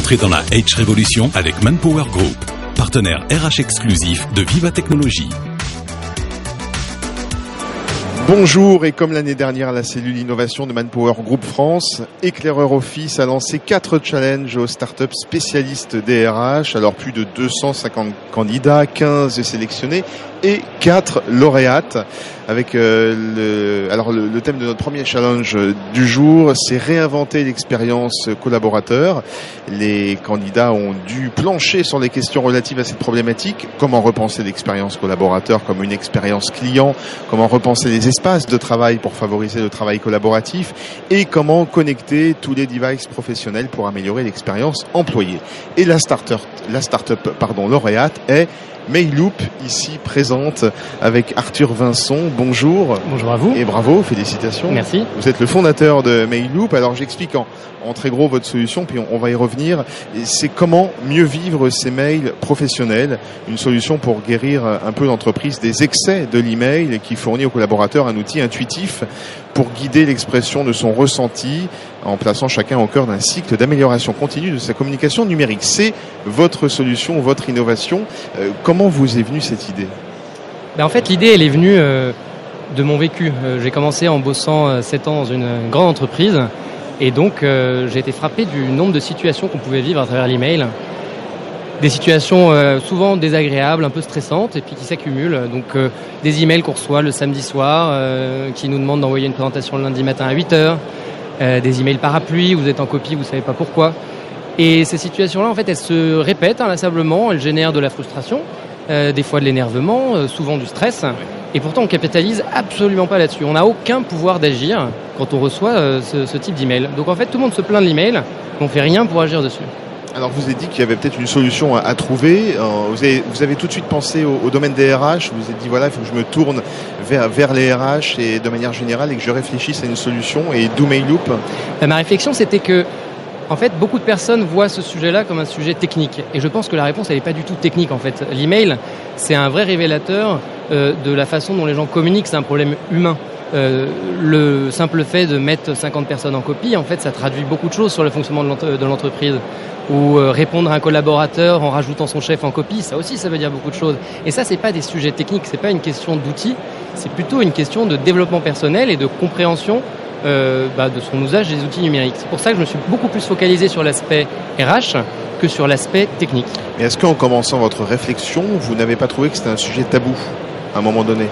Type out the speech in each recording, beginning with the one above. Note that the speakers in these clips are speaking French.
Entrez dans la H Révolution avec Manpower Group, partenaire RH exclusif de Viva Technologies. Bonjour, et comme l'année dernière, la cellule innovation de Manpower Group France, Éclaireur Office a lancé 4 challenges aux startups spécialistes DRH. Alors plus de 250 candidats, 15 sélectionnés et 4 lauréates. Avec le thème de notre premier challenge du jour, c'est réinventer l'expérience collaborateur. Les candidats ont dû plancher sur les questions relatives à cette problématique. Comment repenser l'expérience collaborateur comme une expérience client? Comment repenser les espaces de travail pour favoriser le travail collaboratif? Et comment connecter tous les devices professionnels pour améliorer l'expérience employée? Et la start-up lauréate est Mailloop, ici présente avec Arthur Vincent. Bonjour. Bonjour à vous. Et bravo, félicitations. Merci. Vous êtes le fondateur de Mailloop. Alors j'explique en très gros votre solution, puis on va y revenir. C'est comment mieux vivre ses mails professionnels. Une solution pour guérir un peu l'entreprise des excès de l'email qui fournit aux collaborateurs un outil intuitif pour guider l'expression de son ressenti en plaçant chacun au cœur d'un cycle d'amélioration continue de sa communication numérique. C'est votre solution, votre innovation. Comment vous est venue cette idée? En fait, l'idée, elle est venue de mon vécu. J'ai commencé en bossant 7 ans dans une grande entreprise et donc j'ai été frappé du nombre de situations qu'on pouvait vivre à travers l'email. Des situations souvent désagréables, un peu stressantes et puis qui s'accumulent. Donc des emails qu'on reçoit le samedi soir qui nous demandent d'envoyer une présentation le lundi matin à 8h. Des emails parapluies, vous êtes en copie, vous savez pas pourquoi. Et ces situations-là, en fait, elles se répètent inlassablement, elles génèrent de la frustration, des fois de l'énervement, souvent du stress. Et pourtant, on capitalise absolument pas là-dessus. On n'a aucun pouvoir d'agir quand on reçoit ce type d'email. Donc en fait, tout le monde se plaint de l'email, mais on fait rien pour agir dessus. Alors vous avez dit qu'il y avait peut-être une solution à trouver. Vous avez tout de suite pensé au domaine des RH. Vous vous êtes dit voilà, il faut que je me tourne vers les RH et de manière générale et que je réfléchisse à une solution. Et d'où Mailloop? Ma réflexion, c'était que en fait, beaucoup de personnes voient ce sujet-là comme un sujet technique. Et je pense que la réponse, elle n'est pas du tout technique en fait. L'email, c'est un vrai révélateur de la façon dont les gens communiquent. C'est un problème humain. Le simple fait de mettre 50 personnes en copie, en fait, ça traduit beaucoup de choses sur le fonctionnement de l'entreprise. Ou répondre à un collaborateur en rajoutant son chef en copie, ça aussi, ça veut dire beaucoup de choses. Et ça, c'est pas des sujets techniques, c'est pas une question d'outils, c'est plutôt une question de développement personnel et de compréhension de son usage des outils numériques. C'est pour ça que je me suis beaucoup plus focalisé sur l'aspect RH que sur l'aspect technique. Mais est-ce qu'en commençant votre réflexion, vous n'avez pas trouvé que c'était un sujet tabou à un moment donné?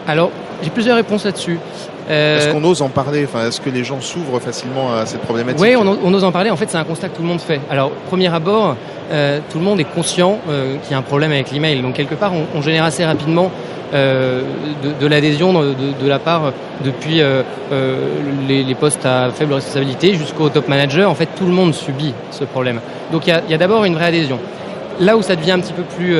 Alors, j'ai plusieurs réponses là-dessus. Est-ce qu'on ose en parler? Est-ce que les gens s'ouvrent facilement à cette problématique? Oui, on ose en parler. En fait, c'est un constat que tout le monde fait. Alors, premier abord, tout le monde est conscient qu'il y a un problème avec l'email. Donc, quelque part, on génère assez rapidement de l'adhésion de la part depuis les postes à faible responsabilité jusqu'au top manager. En fait, tout le monde subit ce problème. Donc, il y a d'abord une vraie adhésion. Là où ça devient un petit peu plus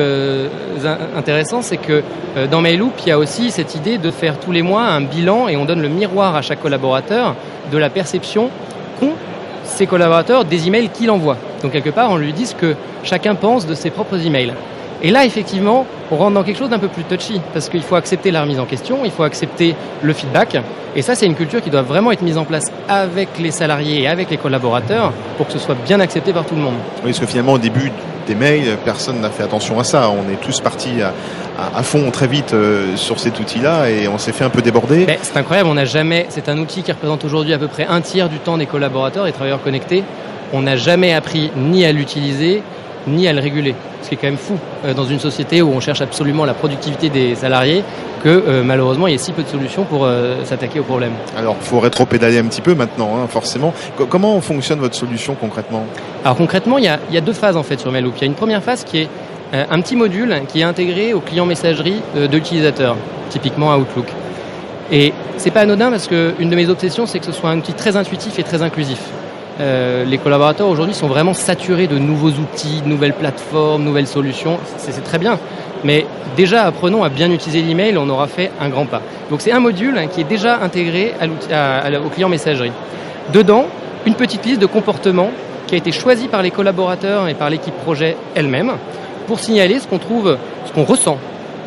intéressant, c'est que dans Mailloop, il y a aussi cette idée de faire tous les mois un bilan et on donne le miroir à chaque collaborateur de la perception qu'ont ses collaborateurs des emails qu'il envoie. Donc quelque part, on lui dit ce que chacun pense de ses propres emails. Et là, effectivement, on rentre dans quelque chose d'un peu plus touchy parce qu'il faut accepter la remise en question, il faut accepter le feedback. Et ça, c'est une culture qui doit vraiment être mise en place avec les salariés et avec les collaborateurs pour que ce soit bien accepté par tout le monde. Oui, parce que finalement, au début des mails, personne n'a fait attention à ça. On est tous partis à fond très vite sur cet outil-là et on s'est fait un peu déborder. Mais c'est incroyable, c'est un outil qui représente aujourd'hui à peu près un tiers du temps des collaborateurs et travailleurs connectés. On n'a jamais appris ni à l'utiliser, ni à le réguler. Ce qui est quand même fou dans une société où on cherche absolument la productivité des salariés que malheureusement il y a si peu de solutions pour s'attaquer au problème. Alors il faut rétro-pédaler un petit peu maintenant, forcément. Comment fonctionne votre solution concrètement? Alors concrètement, il y a 2 phases en fait sur Mailloop. Il y a une première phase qui est un petit module qui est intégré au client messagerie de l'utilisateur, typiquement Outlook. Et c'est pas anodin parce qu'une de mes obsessions, c'est que ce soit un outil très intuitif et très inclusif. Les collaborateurs aujourd'hui sont vraiment saturés de nouveaux outils, de nouvelles plateformes, nouvelles solutions. C'est très bien. Mais déjà, apprenons à bien utiliser l'email, on aura fait un grand pas. Donc c'est un module qui est déjà intégré au client messagerie. Dedans, une petite liste de comportements qui a été choisie par les collaborateurs et par l'équipe projet elle-même pour signaler ce qu'on ressent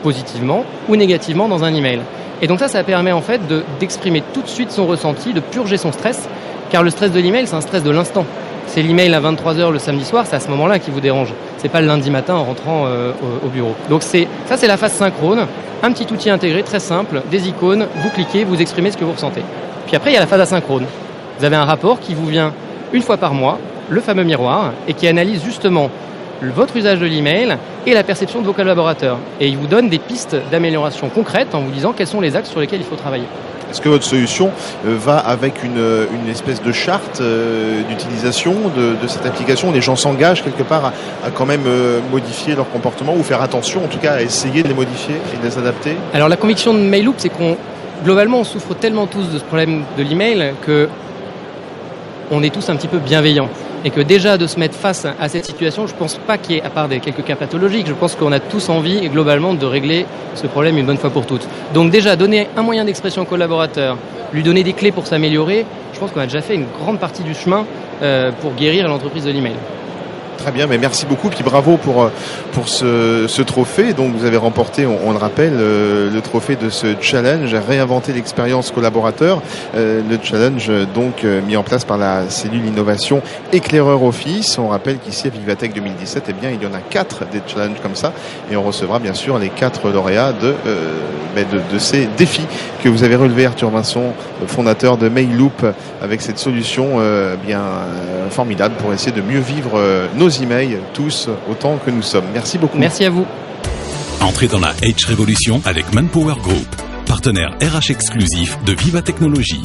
positivement ou négativement dans un email. Et donc ça permet en fait d'exprimer tout de suite son ressenti, de purger son stress, car le stress de l'email, c'est un stress de l'instant. c'est l'email à 23h le samedi soir, c'est à ce moment-là qui vous dérange. C'est pas le lundi matin en rentrant au bureau. Donc c'est la phase synchrone, un petit outil intégré très simple, des icônes, vous cliquez, vous exprimez ce que vous ressentez. Puis après, il y a la phase asynchrone. Vous avez un rapport qui vous vient une fois par mois, le fameux miroir, et qui analyse justement votre usage de l'email et la perception de vos collaborateurs. Et il vous donne des pistes d'amélioration concrètes en vous disant quels sont les axes sur lesquels il faut travailler. Est-ce que votre solution va avec une espèce de charte d'utilisation de cette application? Les gens s'engagent quelque part à quand même modifier leur comportement ou faire attention, en tout cas à essayer de les modifier et de les adapter? Alors la conviction de Mailloop, c'est globalement, on souffre tellement tous de ce problème de l'email que on est tous un petit peu bienveillants. Et que déjà de se mettre face à cette situation, je ne pense pas qu'il y ait, à part quelques cas pathologiques, je pense qu'on a tous envie globalement de régler ce problème une bonne fois pour toutes. Donc déjà, donner un moyen d'expression au collaborateur, lui donner des clés pour s'améliorer, je pense qu'on a déjà fait une grande partie du chemin pour guérir l'entreprise de l'email. Très bien, mais merci beaucoup, puis bravo pour ce trophée. Donc vous avez remporté, on le rappelle, le trophée de ce challenge, réinventer l'expérience collaborateur. Le challenge donc mis en place par la cellule innovation Éclaireur Office. On rappelle qu'ici à Vivatech 2017, eh bien il y en a 4 des challenges comme ça, et on recevra bien sûr les 4 lauréats de ces défis que vous avez relevés. Arthur Vincent, fondateur de Mailloop, avec cette solution formidable pour essayer de mieux vivre nos emails, tous autant que nous sommes. Merci beaucoup. Merci à vous. Entrez dans la H Révolution avec Manpower Group, partenaire RH exclusif de Viva Technologies.